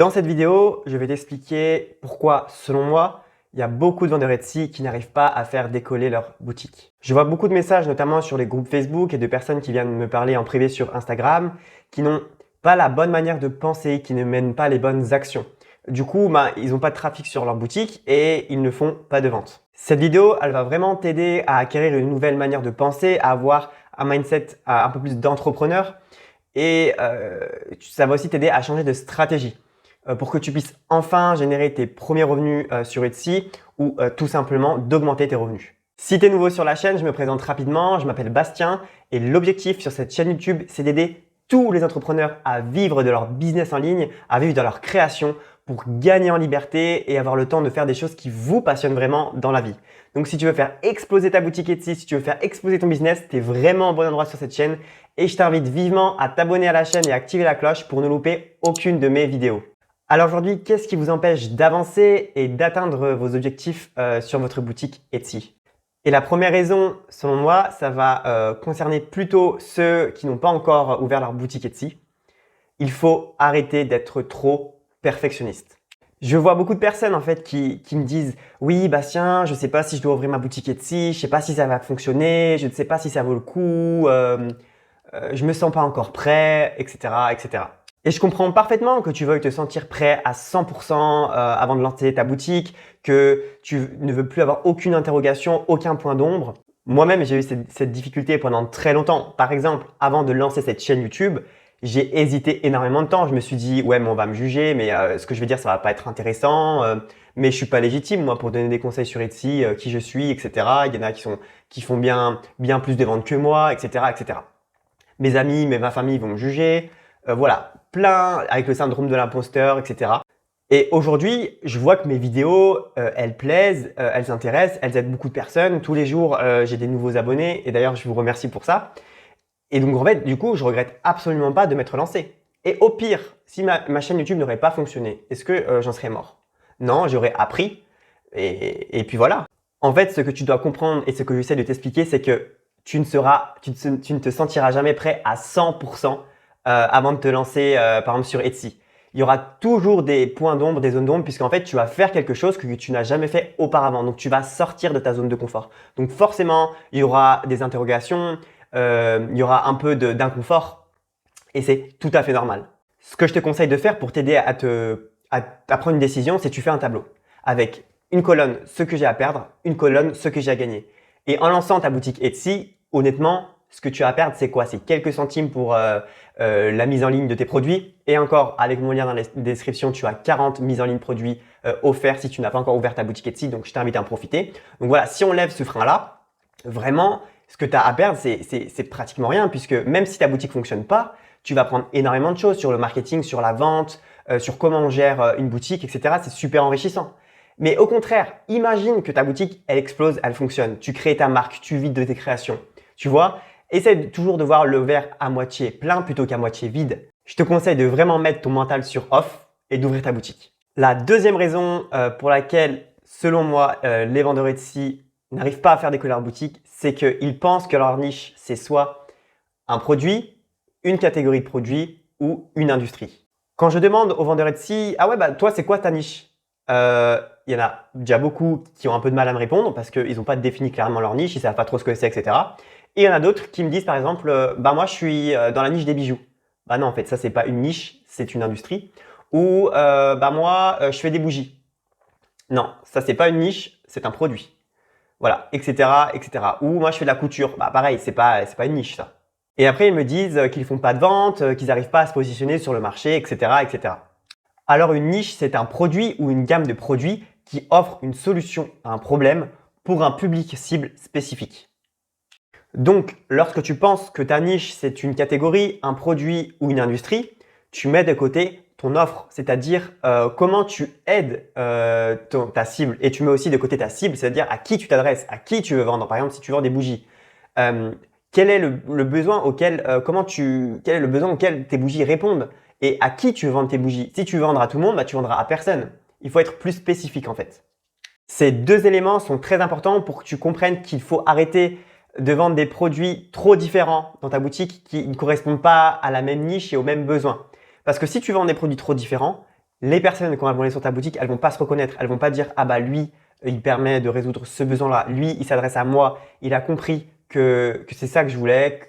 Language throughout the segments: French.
Dans cette vidéo, je vais t'expliquer pourquoi, selon moi, il y a beaucoup de vendeurs Etsy qui n'arrivent pas à faire décoller leur boutique. Je vois beaucoup de messages, notamment sur les groupes Facebook et de personnes qui viennent me parler en privé sur Instagram, qui n'ont pas la bonne manière de penser, qui ne mènent pas les bonnes actions. Du coup, ils n'ont pas de trafic sur leur boutique et ils ne font pas de vente. Cette vidéo, elle va vraiment t'aider à acquérir une nouvelle manière de penser, à avoir un mindset un peu plus d'entrepreneur et ça va aussi t'aider à changer de stratégie pour que tu puisses enfin générer tes premiers revenus sur Etsy ou tout simplement d'augmenter tes revenus. Si tu es nouveau sur la chaîne, je me présente rapidement, je m'appelle Bastien et l'objectif sur cette chaîne YouTube, c'est d'aider tous les entrepreneurs à vivre de leur business en ligne, à vivre de leur création pour gagner en liberté et avoir le temps de faire des choses qui vous passionnent vraiment dans la vie. Donc si tu veux faire exploser ta boutique Etsy, si tu veux faire exploser ton business, tu es vraiment au bon endroit sur cette chaîne et je t'invite vivement à t'abonner à la chaîne et à activer la cloche pour ne louper aucune de mes vidéos. Alors aujourd'hui, qu'est-ce qui vous empêche d'avancer et d'atteindre vos objectifs sur votre boutique Etsy? Et la première raison, selon moi, ça va concerner plutôt ceux qui n'ont pas encore ouvert leur boutique Etsy. Il faut arrêter d'être trop perfectionniste. Je vois beaucoup de personnes en fait qui me disent « Oui Bastien, je ne sais pas si je dois ouvrir ma boutique Etsy, je ne sais pas si ça va fonctionner, je ne sais pas si ça vaut le coup, je me sens pas encore prêt, etc. etc. » Et je comprends parfaitement que tu veuilles te sentir prêt à 100% avant de lancer ta boutique, que tu ne veux plus avoir aucune interrogation, aucun point d'ombre. Moi-même, j'ai eu cette difficulté pendant très longtemps. Par exemple, avant de lancer cette chaîne YouTube, j'ai hésité énormément de temps. Je me suis dit « Ouais, mais on va me juger, mais ce que je vais dire, ça va pas être intéressant. Mais je suis pas légitime, moi, pour donner des conseils sur Etsy, qui je suis, etc. » Il y en a qui font bien plus de ventes que moi, etc. etc. Mes amis, ma famille vont me juger. Voilà, plein avec le syndrome de l'imposteur, etc. Et aujourd'hui, je vois que mes vidéos, elles plaisent, elles intéressent, elles aident beaucoup de personnes. Tous les jours, j'ai des nouveaux abonnés et d'ailleurs, je vous remercie pour ça. Et donc, en fait, du coup, je regrette absolument pas de m'être lancé. Et au pire, si ma chaîne YouTube n'aurait pas fonctionné, est-ce que j'en serais mort? Non, j'aurais appris et puis voilà. En fait, ce que tu dois comprendre et ce que j'essaie de t'expliquer, c'est que tu ne te sentiras jamais prêt à 100% avant de te lancer par exemple sur Etsy. Il y aura toujours des points d'ombre, des zones d'ombre puisqu'en fait tu vas faire quelque chose que tu n'as jamais fait auparavant. Donc tu vas sortir de ta zone de confort. Donc forcément il y aura des interrogations, il y aura un peu d'inconfort et c'est tout à fait normal. Ce que je te conseille de faire pour t'aider à prendre une décision, c'est tu fais un tableau avec une colonne ce que j'ai à perdre, une colonne ce que j'ai à gagner. Et en lançant ta boutique Etsy, honnêtement, ce que tu as à perdre, c'est quoi? C'est quelques centimes pour la mise en ligne de tes produits. Et encore, avec mon lien dans la description, tu as 40 mises en ligne produits offerts si tu n'as pas encore ouvert ta boutique Etsy. Donc, je t'invite à en profiter. Donc voilà, si on lève ce frein-là, vraiment, ce que tu as à perdre, c'est pratiquement rien puisque même si ta boutique ne fonctionne pas, tu vas apprendre énormément de choses sur le marketing, sur la vente, sur comment on gère une boutique, etc. C'est super enrichissant. Mais au contraire, imagine que ta boutique, elle explose, elle fonctionne. Tu crées ta marque, tu vis de tes créations. Tu vois? Essaie toujours de voir le verre à moitié plein plutôt qu'à moitié vide. Je te conseille de vraiment mettre ton mental sur off et d'ouvrir ta boutique. La deuxième raison pour laquelle, selon moi, les vendeurs Etsy n'arrivent pas à faire décoller leur boutique, c'est qu'ils pensent que leur niche, c'est soit un produit, une catégorie de produits ou une industrie. Quand je demande aux vendeurs Etsy « Ah ouais, bah toi, c'est quoi ta niche ?» Il y en a déjà beaucoup qui ont un peu de mal à me répondre parce qu'ils n'ont pas défini clairement leur niche, ils ne savent pas trop ce que c'est, etc. Et il y en a d'autres qui me disent par exemple bah moi je suis dans la niche des bijoux. Bah non, en fait, ça c'est pas une niche, c'est une industrie. Ou bah moi je fais des bougies. Non, ça c'est pas une niche, c'est un produit. Voilà, etc., etc. Ou moi je fais de la couture. Bah pareil, c'est pas une niche ça. Et après ils me disent qu'ils font pas de vente, qu'ils n'arrivent pas à se positionner sur le marché, etc., etc. Alors une niche, c'est un produit ou une gamme de produits qui offre une solution à un problème pour un public cible spécifique. Donc, lorsque tu penses que ta niche, c'est une catégorie, un produit ou une industrie, tu mets de côté ton offre, c'est-à-dire comment tu aides ta cible. Et tu mets aussi de côté ta cible, c'est-à-dire à qui tu t'adresses, à qui tu veux vendre. Par exemple, si tu vends des bougies, quel est le besoin auquel, quel est le besoin auquel tes bougies répondent et à qui tu veux vendre tes bougies. Si tu veux vendre à tout le monde, bah, tu vendras à personne. Il faut être plus spécifique en fait. Ces deux éléments sont très importants pour que tu comprennes qu'il faut arrêter de vendre des produits trop différents dans ta boutique qui ne correspondent pas à la même niche et aux mêmes besoins. Parce que si tu vends des produits trop différents, Les personnes, quand elles vont aller sur ta boutique, elles vont pas se reconnaître. Elles vont pas dire, ah bah lui, il permet de résoudre ce besoin-là. Lui, il s'adresse à moi. Il a compris que c'est ça que je voulais,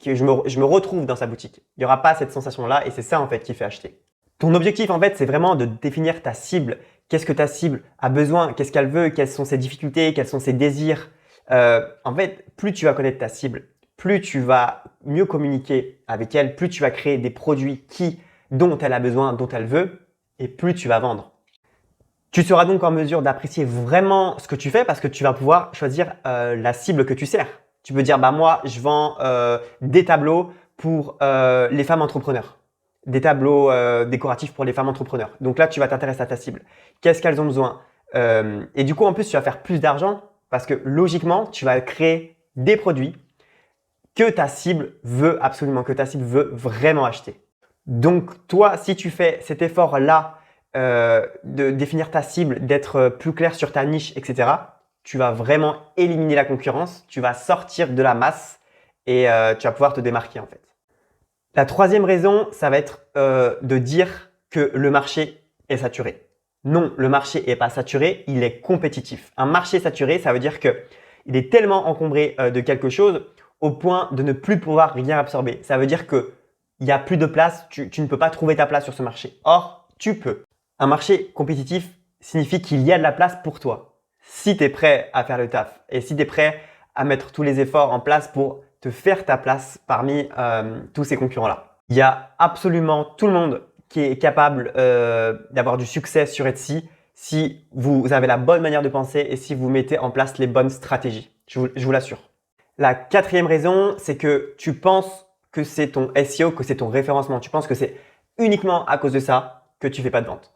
que je me retrouve dans sa boutique. Il n'y aura pas cette sensation-là et c'est ça en fait qui fait acheter. Ton objectif en fait, c'est vraiment de définir ta cible. Qu'est-ce que ta cible a besoin? Qu'est-ce qu'elle veut? Quelles sont ses difficultés? Quels sont ses désirs? En fait, plus tu vas connaître ta cible, plus tu vas mieux communiquer avec elle, plus tu vas créer des produits dont elle a besoin, dont elle veut, et plus tu vas vendre. Tu seras donc en mesure d'apprécier vraiment ce que tu fais parce que tu vas pouvoir choisir la cible que tu sers. Tu peux dire, bah moi, je vends des tableaux pour les femmes entrepreneurs, des tableaux décoratifs pour les femmes entrepreneurs. Donc là, tu vas t'intéresser à ta cible. Qu'est-ce qu'elles ont besoin? Et du coup, en plus, tu vas faire plus d'argent parce que logiquement, tu vas créer des produits que ta cible veut absolument, que ta cible veut vraiment acheter. Donc toi, si tu fais cet effort-là de définir ta cible, d'être plus clair sur ta niche, etc., tu vas vraiment éliminer la concurrence, tu vas sortir de la masse et tu vas pouvoir te démarquer en fait. La troisième raison, ça va être de dire que le marché est saturé. Non, le marché n'est pas saturé, il est compétitif. Un marché saturé, ça veut dire qu'il est tellement encombré de quelque chose au point de ne plus pouvoir rien absorber. Ça veut dire qu'il n'y a plus de place, tu ne peux pas trouver ta place sur ce marché. Or, tu peux. Un marché compétitif signifie qu'il y a de la place pour toi. Si tu es prêt à faire le taf et si tu es prêt à mettre tous les efforts en place pour te faire ta place parmi tous ces concurrents-là. Il y a absolument tout le monde qui est capable d'avoir du succès sur Etsy si vous avez la bonne manière de penser et si vous mettez en place les bonnes stratégies. Je vous l'assure. La quatrième raison, c'est que tu penses que c'est ton SEO, que c'est ton référencement. Tu penses que c'est uniquement à cause de ça que tu fais pas de vente.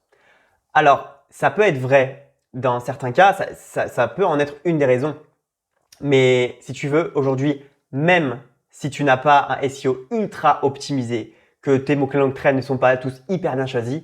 Alors, ça peut être vrai dans certains cas, ça peut en être une des raisons. Mais si tu veux, aujourd'hui, même si tu n'as pas un SEO ultra optimisé, que tes mots-clés longue traîne ne sont pas tous hyper bien choisis,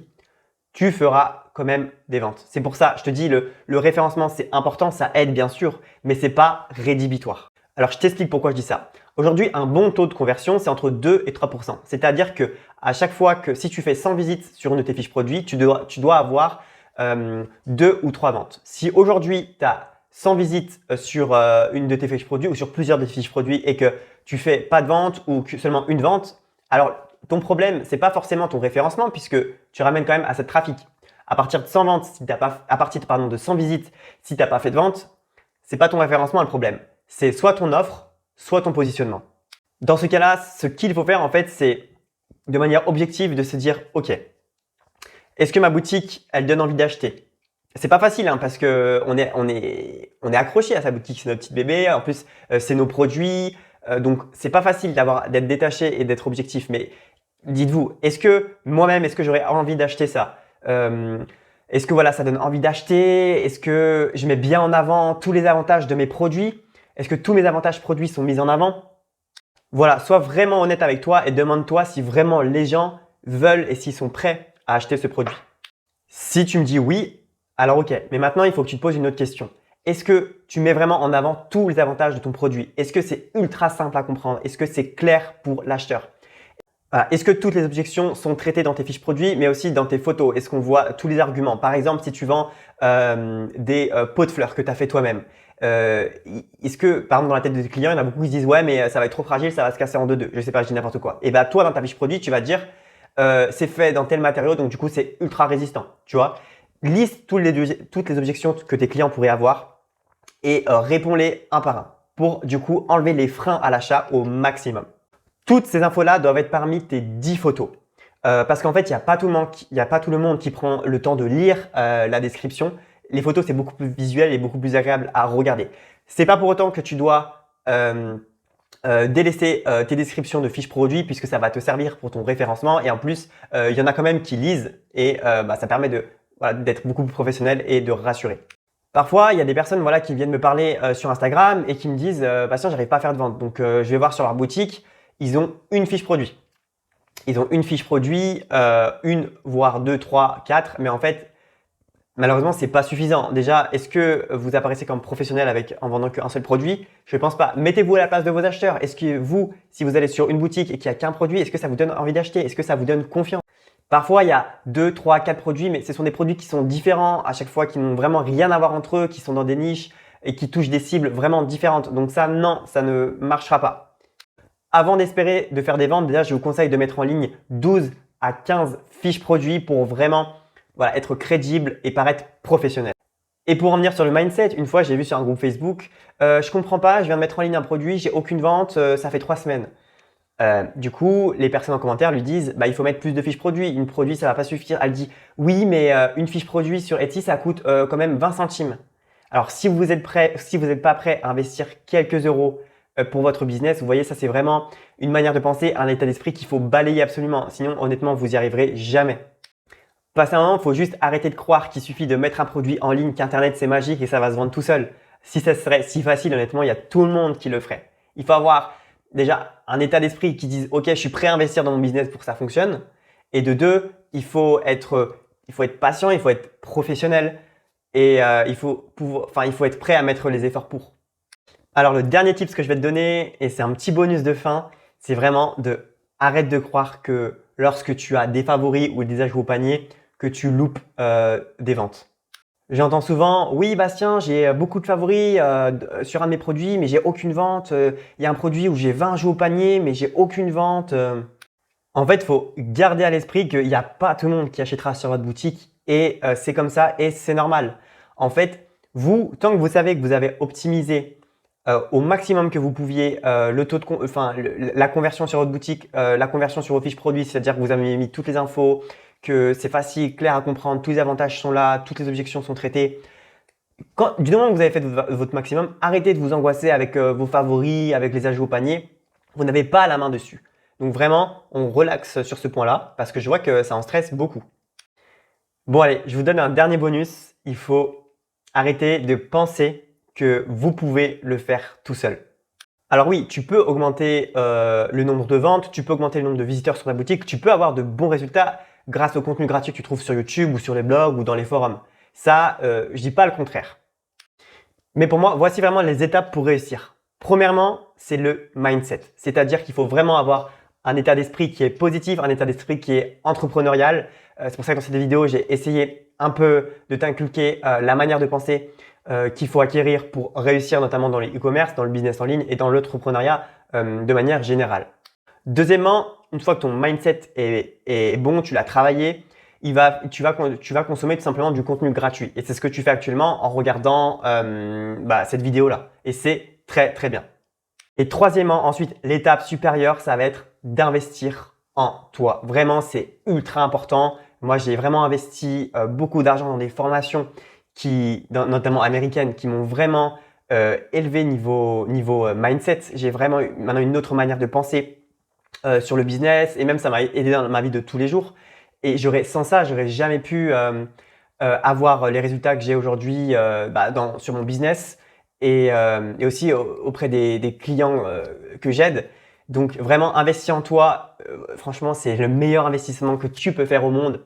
tu feras quand même des ventes. C'est pour ça, je te dis, le référencement, c'est important, ça aide bien sûr, mais c'est pas rédhibitoire. Alors, je t'explique pourquoi je dis ça. Aujourd'hui, un bon taux de conversion, c'est entre 2 et 3%. C'est-à-dire que à chaque fois que si tu fais 100 visites sur une de tes fiches produits, tu dois avoir 2 ou 3 ventes. Si aujourd'hui, tu as 100 visites sur une de tes fiches produits ou sur plusieurs de tes fiches produits et que tu fais pas de vente ou que seulement une vente, alors ton problème, c'est pas forcément ton référencement puisque tu ramènes quand même assez de trafic. À partir de 100 ventes, si à partir de 100 visites, si tu n'as pas fait de vente, c'est pas ton référencement le problème. C'est soit ton offre, soit ton positionnement. Dans ce cas-là, ce qu'il faut faire en fait, c'est de manière objective de se dire, ok, est-ce que ma boutique, elle donne envie d'acheter? C'est pas facile hein, parce que on est accroché à sa boutique, c'est notre petit bébé. En plus, c'est nos produits, donc c'est pas facile d'être détaché et d'être objectif. Mais dites-vous, est-ce que moi-même, est-ce que j'aurais envie d'acheter ça? Est-ce que voilà, ça donne envie d'acheter? Est-ce que je mets bien en avant tous les avantages de mes produits? Est-ce que tous mes avantages produits sont mis en avant? Voilà, sois vraiment honnête avec toi et demande-toi si vraiment les gens veulent et s'ils sont prêts à acheter ce produit. Si tu me dis oui, alors ok. Mais maintenant, il faut que tu te poses une autre question. Est-ce que tu mets vraiment en avant tous les avantages de ton produit? Est-ce que c'est ultra simple à comprendre? Est-ce que c'est clair pour l'acheteur? Est-ce que toutes les objections sont traitées dans tes fiches produits, mais aussi dans tes photos? Est-ce qu'on voit tous les arguments? Par exemple, si tu vends des pots de fleurs que tu as fait toi-même, est-ce que, par exemple, dans la tête de tes clients, il y en a beaucoup qui se disent « Ouais, mais ça va être trop fragile, ça va se casser en deux. Je sais pas, je dis n'importe quoi. » Et bien, toi, dans ta fiche produit, tu vas dire c'est fait dans tel matériau, donc du coup, c'est ultra résistant. Tu vois? Liste toutes les objections que tes clients pourraient avoir et réponds-les un par un pour du coup enlever les freins à l'achat au maximum. Toutes ces infos-là doivent être parmi tes 10 photos. Parce qu'en fait, il n'y a pas tout le monde qui prend le temps de lire la description. Les photos, c'est beaucoup plus visuel et beaucoup plus agréable à regarder. C'est pas pour autant que tu dois délaisser tes descriptions de fiches produits puisque ça va te servir pour ton référencement. Et en plus, il y en a quand même qui lisent et ça permet d'être beaucoup plus professionnel et de rassurer. Parfois, il y a des personnes qui viennent me parler sur Instagram et qui me disent « Bastien, j'arrive pas à faire de vente. » Donc, je vais voir sur leur boutique, ils ont une fiche produit. Ils ont une fiche produit, une, voire deux, trois, quatre. Mais en fait, malheureusement, c'est pas suffisant. Déjà, est-ce que vous apparaissez comme professionnel en vendant qu'un seul produit? Je ne pense pas. Mettez-vous à la place de vos acheteurs. Est-ce que vous, si vous allez sur une boutique et qu'il n'y a qu'un produit, est-ce que ça vous donne envie d'acheter? Est-ce que ça vous donne confiance? Parfois, il y a 2, 3, 4 produits, mais ce sont des produits qui sont différents à chaque fois, qui n'ont vraiment rien à voir entre eux, qui sont dans des niches et qui touchent des cibles vraiment différentes. Donc ça, non, ça ne marchera pas. Avant d'espérer de faire des ventes, déjà, je vous conseille de mettre en ligne 12 à 15 fiches produits pour vraiment être crédible et paraître professionnel. Et pour en venir sur le mindset, une fois, j'ai vu sur un groupe Facebook, je comprends pas, je viens de mettre en ligne un produit, j'ai aucune vente, ça fait 3 semaines. Du coup, les personnes en commentaire lui disent il faut mettre plus de fiches produits. Une produit, ça va pas suffire. Elle dit oui, mais une fiche produit sur Etsy, ça coûte quand même 20 centimes. Alors, si vous êtes pas prêt à investir quelques euros pour votre business, vous voyez, ça c'est vraiment une manière de penser, un état d'esprit qu'il faut balayer absolument. Sinon, honnêtement, vous y arriverez jamais. Passer un moment, il faut juste arrêter de croire qu'il suffit de mettre un produit en ligne, qu'Internet c'est magique et ça va se vendre tout seul. Si ça serait si facile, honnêtement, il y a tout le monde qui le ferait. Il faut avoir déjà un état d'esprit qui dise ok, je suis prêt à investir dans mon business pour que ça fonctionne. Et de deux, il faut être patient, il faut être professionnel et il faut être prêt à mettre les efforts pour. Alors le dernier tip que je vais te donner, et c'est un petit bonus de fin, c'est vraiment arrête de croire que lorsque tu as des favoris ou des ajouts au panier, que tu loupes des ventes. J'entends souvent, oui Bastien, j'ai beaucoup de favoris sur un de mes produits, mais j'ai aucune vente. Il y a un produit où j'ai 20 ajouts au panier, mais j'ai aucune vente. En fait, il faut garder à l'esprit qu'il n'y a pas tout le monde qui achètera sur votre boutique et c'est comme ça et c'est normal. En fait, tant que vous savez que vous avez optimisé au maximum que vous pouviez la conversion sur votre boutique, la conversion sur vos fiches produits, c'est-à-dire que vous avez mis toutes les infos, que c'est facile, clair à comprendre, tous les avantages sont là, toutes les objections sont traitées. Du moment que vous avez fait votre maximum, arrêtez de vous angoisser avec vos favoris, avec les ajouts au panier. Vous n'avez pas la main dessus. Donc vraiment, on relaxe sur ce point-là parce que je vois que ça en stresse beaucoup. Bon allez, je vous donne un dernier bonus. Il faut arrêter de penser que vous pouvez le faire tout seul. Alors oui, tu peux augmenter le nombre de ventes, tu peux augmenter le nombre de visiteurs sur ta boutique, tu peux avoir de bons résultats grâce au contenu gratuit que tu trouves sur YouTube ou sur les blogs ou dans les forums. Ça, je dis pas le contraire. Mais pour moi, voici vraiment les étapes pour réussir. Premièrement, c'est le mindset. C'est-à-dire qu'il faut vraiment avoir un état d'esprit qui est positif, un état d'esprit qui est entrepreneurial. C'est pour ça que dans cette vidéo, j'ai essayé un peu de t'inculquer la manière de penser qu'il faut acquérir pour réussir notamment dans les e-commerce, dans le business en ligne et dans l'entrepreneuriat de manière générale. Deuxièmement, une fois que ton mindset est bon, tu l'as travaillé, tu vas consommer tout simplement du contenu gratuit. Et c'est ce que tu fais actuellement en regardant cette vidéo-là. Et c'est très très bien. Et troisièmement, ensuite, l'étape supérieure, ça va être d'investir en toi. Vraiment, c'est ultra important. Moi, j'ai vraiment investi beaucoup d'argent dans des formations notamment américaines, qui m'ont vraiment élevé niveau mindset. J'ai vraiment maintenant une autre manière de penser sur le business et même ça m'a aidé dans ma vie de tous les jours. Et sans ça, j'aurais jamais pu avoir les résultats que j'ai aujourd'hui sur mon business et aussi auprès des clients que j'aide. Donc vraiment, investir en toi, franchement, c'est le meilleur investissement que tu peux faire au monde.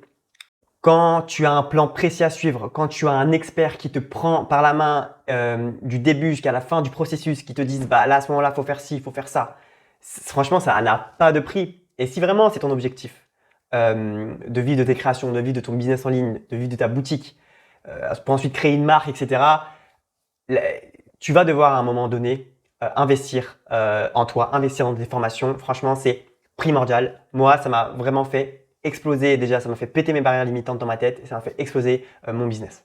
Quand tu as un plan précis à suivre, quand tu as un expert qui te prend par la main du début jusqu'à la fin du processus, qui te disent là à ce moment-là, il faut faire ci, il faut faire ça. Franchement, ça n'a pas de prix. Et si vraiment c'est ton objectif de vivre de tes créations, de vivre de ton business en ligne, de vivre de ta boutique, pour ensuite créer une marque, etc., tu vas devoir à un moment donné investir en toi, investir dans tes formations. Franchement, c'est primordial. Moi, ça m'a vraiment fait exploser. Déjà, ça m'a fait péter mes barrières limitantes dans ma tête et ça m'a fait exploser mon business.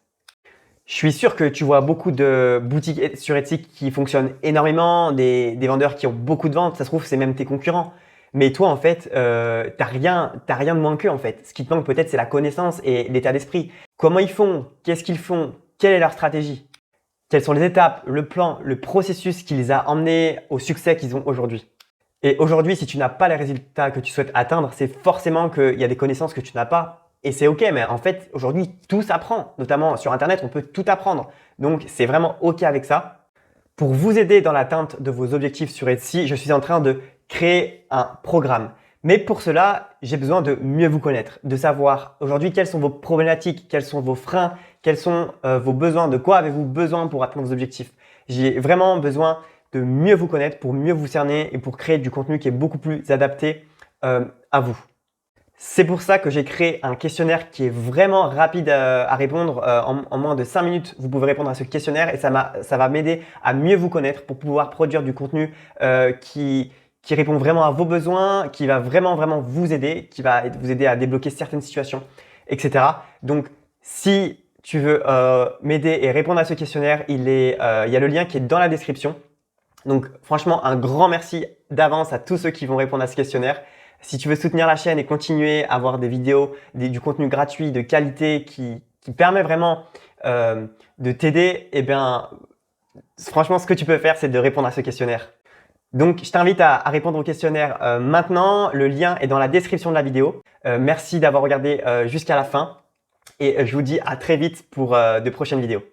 Je suis sûr que tu vois beaucoup de boutiques sur Etsy qui fonctionnent énormément, des vendeurs qui ont beaucoup de ventes. Ça se trouve, c'est même tes concurrents. Mais toi, en fait, t'as rien de moins qu'eux, en fait. Ce qui te manque peut-être, c'est la connaissance et l'état d'esprit. Comment ils font? Qu'est-ce qu'ils font? Quelle est leur stratégie? Quelles sont les étapes, le plan, le processus qui les a emmenés au succès qu'ils ont aujourd'hui? Et aujourd'hui, si tu n'as pas les résultats que tu souhaites atteindre, c'est forcément qu'il y a des connaissances que tu n'as pas. Et c'est OK, mais en fait, aujourd'hui, tout s'apprend. Notamment sur Internet, on peut tout apprendre. Donc, c'est vraiment OK avec ça. Pour vous aider dans l'atteinte de vos objectifs sur Etsy, je suis en train de créer un programme. Mais pour cela, j'ai besoin de mieux vous connaître, de savoir aujourd'hui quelles sont vos problématiques, quels sont vos freins, quels sont vos besoins, de quoi avez-vous besoin pour atteindre vos objectifs. J'ai vraiment besoin de mieux vous connaître pour mieux vous cerner et pour créer du contenu qui est beaucoup plus adapté à vous. C'est pour ça que j'ai créé un questionnaire qui est vraiment rapide à répondre. En moins de 5 minutes, vous pouvez répondre à ce questionnaire et ça va m'aider à mieux vous connaître pour pouvoir produire du contenu qui répond vraiment à vos besoins, qui va vraiment vous aider, qui va vous aider à débloquer certaines situations, etc. Donc, si tu veux m'aider et répondre à ce questionnaire, il y a le lien qui est dans la description. Donc, franchement, un grand merci d'avance à tous ceux qui vont répondre à ce questionnaire. Si tu veux soutenir la chaîne et continuer à avoir des vidéos, du contenu gratuit, de qualité qui permet vraiment de t'aider, eh bien, franchement, ce que tu peux faire, c'est de répondre à ce questionnaire. Donc, je t'invite à répondre au questionnaire maintenant. Le lien est dans la description de la vidéo. Merci d'avoir regardé jusqu'à la fin et je vous dis à très vite pour de prochaines vidéos.